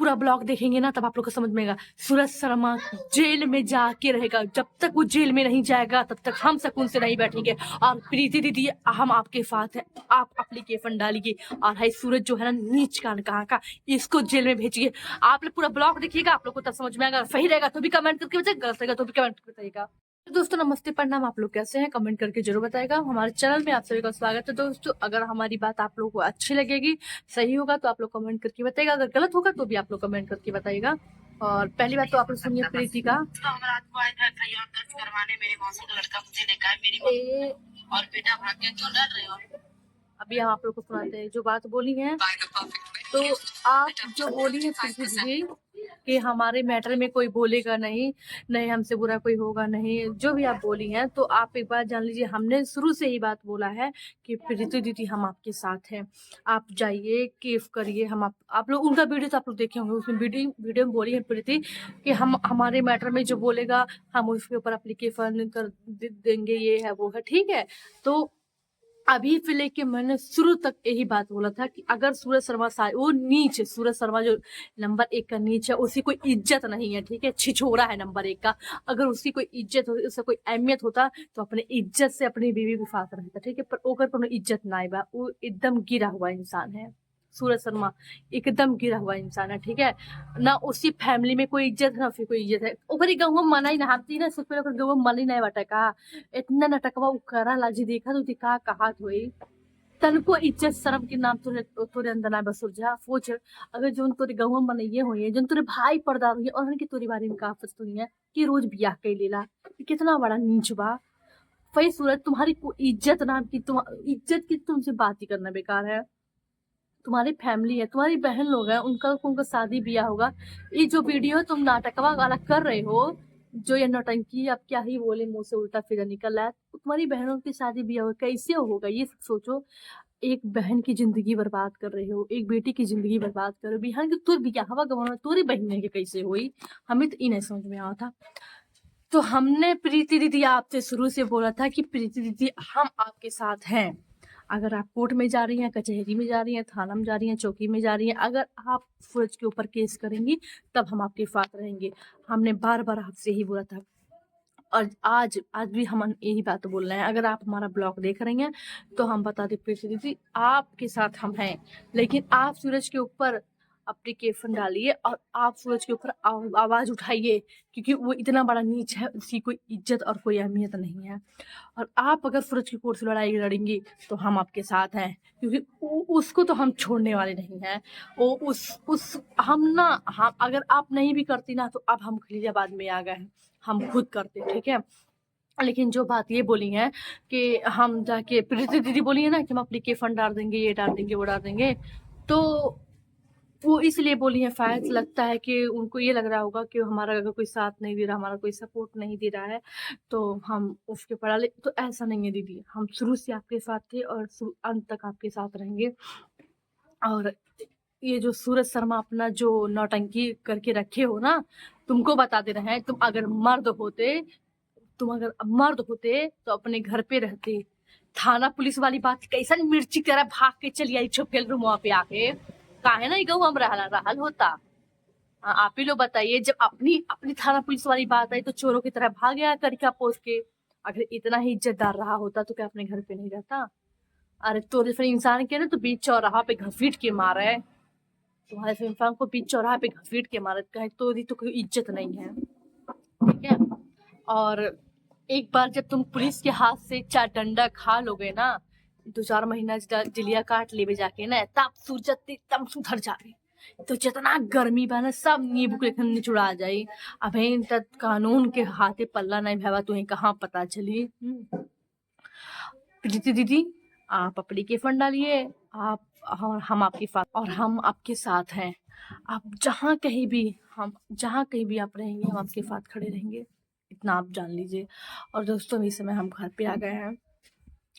पूरा ब्लॉग देखेंगे ना तब आप लोग को समझ में आएगा। सूरज शर्मा जेल में जाके रहेगा, जब तक वो जेल में नहीं जाएगा तब तक हम सुकून से नहीं बैठेंगे। और प्रीति दीदी हम आपके साथ हैं, आप एप्लीकेशन डालिए। और है सूरज जो है ना नीच कान कहाँ का, इसको जेल में भेजिए। आप लोग पूरा ब्लॉग देखिएगा, आप लोग को तब समझ में आएगा। सही रहेगा तो भी कमेंट करके बताइएगा, गलत रहेगा तो भी कमेंट करके बताइएगा। तो दोस्तों नमस्ते प्रणाम, आप लोग कैसे हैं कमेंट करके जरूर बताएगा। हमारे चैनल में आप सभी का स्वागत है दोस्तों। अगर हमारी बात आप लोगों को अच्छी लगेगी, सही होगा तो आप लोग कमेंट करके बताइएगा, अगर गलत होगा तो भी आप लोग कमेंट करके बताइएगा। और पहली बात तो आप लोग सुनिए प्रीति का। और बेटा भाग के क्यों डर रहे हो? अभी हम आप लोग को सुनाते हैं जो बात बोली है। तो आप जो बोली है प्रीति जी कि हमारे मैटर में कोई बोलेगा नहीं, नहीं हमसे बुरा कोई होगा नहीं, जो भी आप बोली हैं, तो आप एक बात जान लीजिए, हमने शुरू से ही बात बोला है कि प्रीति दीदी हम आपके साथ हैं। आप जाइए केफ करिए। हम आप लोग उनका वीडियो तो आप लोग देखे होंगे, उसमें वीडियो में बोली है प्रीति कि हम हमारे मैटर में जो बोलेगा हम उसके ऊपर एप्लीकेशन कर देंगे, ये है वो है, ठीक है। तो अभी से लेके मैंने शुरू तक यही बात बोला था कि अगर सूरज शर्मा वो नीच, सूरज शर्मा जो नंबर 1 का नीच है, उसकी कोई इज्जत नहीं है, ठीक है, छिछोरा है नंबर 1 का। अगर उसकी कोई इज्जत होती, उसका कोई अहमियत होता तो अपने इज्जत से अपनी बीवी के साथ रहता, ठीक है। पर ओकर पर इज्जत ना आएगा, वो एकदम गिरा हुआ इंसान है। सूरज शर्मा एकदम गिरा हुआ इंसान है, ठीक है ना। उसकी फैमिली में कोई इज्जत है ना फिर कोई इज्जत है। ओकरी गाँव में मना ही ना हाथी ना, सिर्फ ओकर गाँव में मन ही नहीं बाटे का। इतना नटकवा करा लाजी देखा तो का कहा थोड़ी तनको इज्जत शर्म के नाम तोरे अंदर ना बस जा सोच। अगर जो तोरे गाँव में मनइये हुई है, जो तोरे भाई पर्दा हुई है, और के तोरे बारे में का हुई है कि रोज बियाह कर लेला, कितना बड़ा नीच बा। फई सूरज तुम्हारी कोई इज्जत नाम की, तुम इज्जत की तुमसे बात ही करना बेकार है। तुम्हारी फैमिली है, तुम्हारी बहन लोग हैं, उनका शादी बियाह होगा। ये जो वीडियो तुम नाटकवा वाला कर रहे हो, जो ये नौटंकी, अब क्या ही बोले, मुंह से उल्टा फिर निकल रहा है। तुम्हारी बहनों की शादी बियाह होगा, कैसे होगा ये सब सोचो। एक बहन की जिंदगी बर्बाद कर रहे हो, एक बेटी की जिंदगी बर्बाद कर रहे हो। बिहान की तुर बियाहवा गवाना तोरी बहन के कैसे हुई, हमें तो ये नहीं समझ में आया था। तो हमने प्रीति दीदी आपसे शुरू से बोला था कि प्रीति दीदी हम आपके साथ हैं। अगर आप कोर्ट में जा रही हैं, कचहरी में जा रही हैं, थाना में जा रही हैं, चौकी में जा रही हैं, अगर आप सूरज के ऊपर केस करेंगी तब हम आपके साथ रहेंगे। हमने बार बार आपसे ही बोला था और आज भी हम यही बात बोल रहे हैं। अगर आप हमारा ब्लॉग देख रही हैं तो हम बता दें प्रीति दीदी आपके साथ हम हैं, लेकिन आप सूरज के ऊपर एप्लीकेशन डालिए और आप सूरज के ऊपर आवाज उठाइए, क्योंकि वो इतना बड़ा नीच है, उसकी कोई इज्जत और कोई अहमियत नहीं है। और आप अगर सूरज की कोर्ट से लड़ाई लड़ेंगी तो हम आपके साथ हैं, क्योंकि उसको तो हम छोड़ने वाले नहीं हैं। वो उस हम ना, हम अगर आप नहीं भी करती ना तो अब हम खलीलाबाद में आ गए हैं, हम खुद करते, ठीक है। लेकिन जो बात ये बोली है कि हम जाके प्रीति दीदी बोली है ना कि हम एप्लीकेशन डाल देंगे, ये डाल देंगे, वो डाल देंगे, तो वो इसलिए बोली है, शायद लगता है कि उनको ये लग रहा होगा कि हमारा अगर कोई साथ नहीं दे रहा, हमारा कोई सपोर्ट नहीं दे रहा है तो हम उसके पढ़ा ले। तो ऐसा नहीं है दीदी, हम शुरू से आपके साथ थे और अंत तक आपके साथ रहेंगे। और ये जो सूरज शर्मा अपना जो नौटंकी करके रखे हो ना, तुमको बता दे रहे हैं, तुम अगर मर्द होते तो अपने घर पे रहते। थाना पुलिस वाली बात कैसा मिर्ची तरह भाग के चली आई छुपेल रूम पे आके, काहे ना गऊ हम रहल होता। आप ही लोग बताइए, जब अपनी अपनी थाना पुलिस वाली बात आई तो चोरों की तरह भाग गया करके पोस्ट के। अगर इतना ही इज्जतदार रहा होता तो क्या अपने घर पे नहीं रहता? अरे तो जैसे इंसान के ना तो बीच चौराहा पे घसीट के मारे, तुम्हारे से इंसान को बीच चौराहा पे घसीट के मारे, कहे तो कोई इज्जत नहीं है, ठीक है। और एक बार जब तुम पुलिस के हाथ से 4 डंडा खा लोगे ना, 2-4 महीना जलिया काट लेवे जाके ना, तब सूरजत एकदम सुधर जाए। तो जितना गर्मी बा ना सब नींबू के लेखन निचुड़ा जाई। अबे तक कानून के हाथे पल्ला नहीं भैया, तुम्हें कहाँ पता चली। प्रीति दीदी आप एप्लीकेशन डालिए, आप और हम आपके साथ, और हम आपके साथ हैं। आप जहाँ कहीं भी आप रहेंगे हम आपके साथ खड़े रहेंगे, इतना आप जान लीजिए। और दोस्तों इस समय हम घर पे आ गए हैं।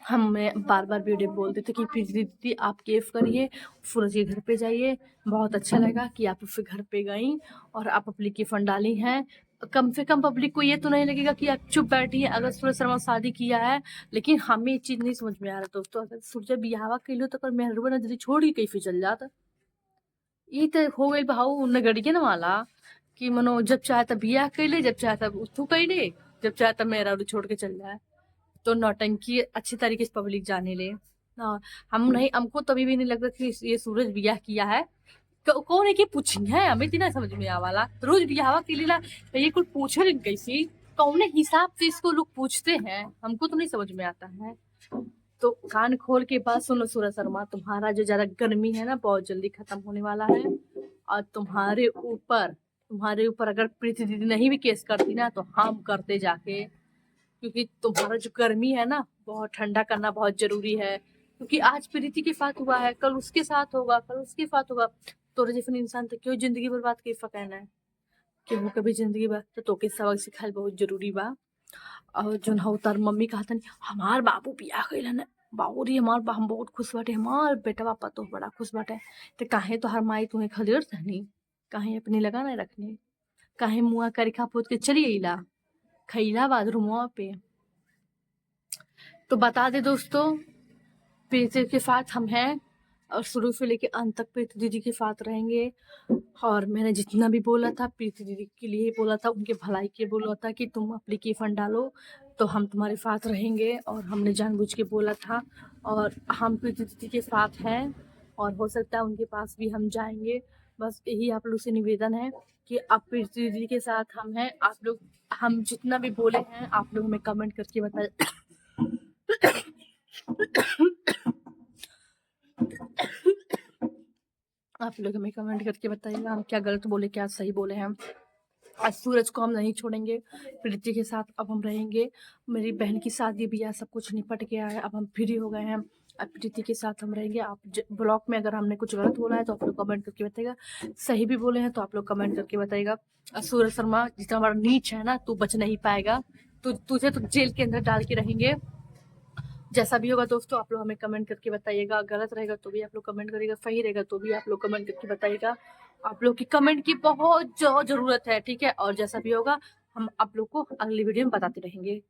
हमें बार बार वीडियो बोलते थे कि प्लीज दीदी आप केफ करिए, सूरज के घर पे जाइए। बहुत अच्छा लगा कि आप उसके घर पे गई और आप एप्लीकेशन डाली हैं। कम से कम पब्लिक को ये तो नहीं लगेगा कि आप चुप बैठी है अगर सूरज शर्मा शादी किया है। लेकिन हमें ये चीज नहीं समझ में आ रहा दोस्तों, अगर सूरज बियाहवा कैलो तो मेहरबा नजरी छोड़ के कैसे चल जाता, ये तो हो गई भाऊ नगड़ियन वाला कि मनो जब चाहे तब बियाह कर ले, जब चाहे तब तू कर ले, जब चाहे तब मेरा छोड़ के चल जाए। तो नौटंकी अच्छी तरीके से पब्लिक जाने ले ना। हम नहीं, हमको तभी भी नहीं लगता कि ये सूरज बियाह किया है। कौन है कि पूछी है, हमें इतना समझ में आवाला रोज बियाह के लिए ये कुछ पूछे नहीं कैसी कौन हिसाब से इसको लोग पूछते हैं, हमको तो नहीं समझ में आता है। तो कान खोल के बात सुन लो सूरज शर्मा, तुम्हारा जो ज्यादा गर्मी है ना बहुत जल्दी खत्म होने वाला है। और तुम्हारे ऊपर अगर प्रीति दीदी नहीं भी केस करती ना तो हम करते जाके, क्योंकि तुम्हारा जो गर्मी है ना बहुत ठंडा करना बहुत जरूरी है। क्योंकि आज प्रीति के साथ हुआ है, कल उसके साथ होगा, कल उसके साथ होगा। तो जैसे इंसान तो क्यों जिंदगी बर्बाद के कहना है कि वो कभी जिंदगी बा तो तोके सबक सिखाल बहुत जरूरी बा। और जो ना तार मम्मी कहता नहीं हमार बाबू बियाह कइलन बाबू रे, हम बहुत खुश बाटे, हमार बेटा पापा तो बड़ा खुश बाटे। तो काहे तो हर माई तुम्हें खदेड़ रहनी, काहे अपनी लगा नहीं रखनी, काहे मुआ करिखा पोत के चली अइला खैला बाथरूम पे। तो बता दे दोस्तों, प्रीति के साथ हम हैं और शुरू से लेके अंत तक प्रीति दीदी के साथ रहेंगे। और मैंने जितना भी बोला था प्रीति दीदी के लिए बोला था, उनके भलाई के बोला था कि तुम एप्लीकेशन डालो तो हम तुम्हारे साथ रहेंगे, और हमने जानबूझ के बोला था। और हम प्रीति दीदी के साथ हैं और हो सकता है उनके पास भी हम जाएंगे। बस यही आप लोग से निवेदन है कि आप प्रीति दीदी के साथ हम हैं। आप लोग हम जितना भी बोले हैं आप लोग हमें कमेंट करके बताए। आप लोग हमें कमेंट करके बताइएगा हम क्या गलत बोले क्या सही बोले हैं। आज सूरज को हम नहीं छोड़ेंगे, प्रीति के साथ अब हम रहेंगे। मेरी बहन की शादी भी है, सब कुछ निपट गया है, अब हम फ्री हो गए हैं, अब प्रीति के साथ हम रहेंगे। आप ब्लॉग में अगर हमने कुछ गलत बोला है तो आप लोग कमेंट करके बताइएगा, सही भी बोले हैं तो आप लोग कमेंट करके बताइएगा। सूरज शर्मा जितना हमारा नीच है ना तू बच नहीं पाएगा, तुझे तो जेल के अंदर डाल के रहेंगे। जैसा भी होगा दोस्तों आप लोग हमें कमेंट करके बताइएगा, गलत रहेगा तो भी आप लोग कमेंट करिएगा, सही रहेगा तो भी आप लोग कमेंट करके बताइएगा। आप लोग की कमेंट की बहुत जरूरत है, ठीक है। और जैसा भी होगा हम आप लोग को अगली वीडियो में बताते रहेंगे।